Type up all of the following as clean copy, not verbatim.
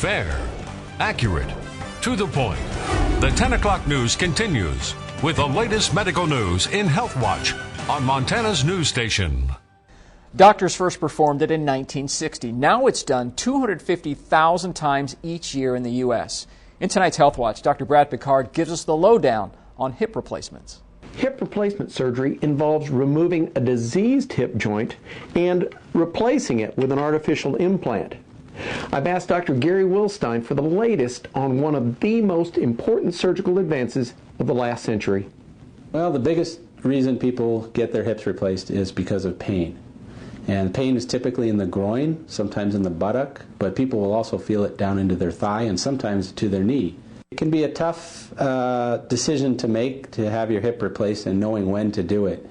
Fair, accurate, to the point. The 10 o'clock news continues with the latest medical news in Health Watch on Montana's news station. Doctors first performed it in 1960. Now it's done 250,000 times each year in the U.S. In tonight's Health Watch, Dr. Brad Picard gives us the lowdown on hip replacements. Hip replacement surgery involves removing a diseased hip joint and replacing it with an artificial implant. I've asked Dr. Gary Wilstein for the latest on one of the most important surgical advances of the last century. Well, the biggest reason people get their hips replaced is because of pain. And pain is typically in the groin, sometimes in the buttock, but people will also feel it down into their thigh and sometimes to their knee. It can be a tough decision to make to have your hip replaced and knowing when to do it.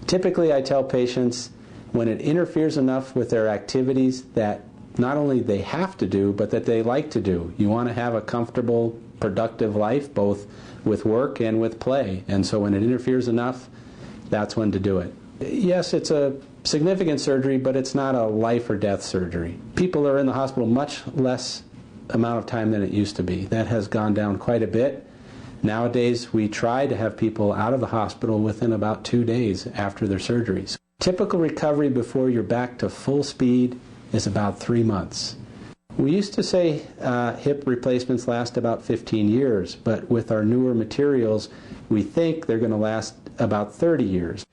Typically, I tell patients when it interferes enough with their activities that not only they have to do, but that they like to do. You want to have a comfortable, productive life, both with work and with play. And so when it interferes enough, that's when to do it. Yes, it's a significant surgery, but it's not a life or death surgery. People are in the hospital much less amount of time than it used to be. That has gone down quite a bit. Nowadays, we try to have people out of the hospital within about 2 days after their surgeries. Typical recovery before you're back to full speed is about 3 months. We used to say hip replacements last about 15 years, but with our newer materials, we think they're going to last about 30 years.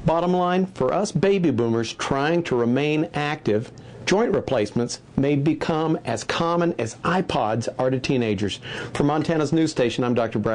Bottom line, for us baby boomers trying to remain active, joint replacements may become as common as iPods are to teenagers. For Montana's news station, I'm Dr. Brad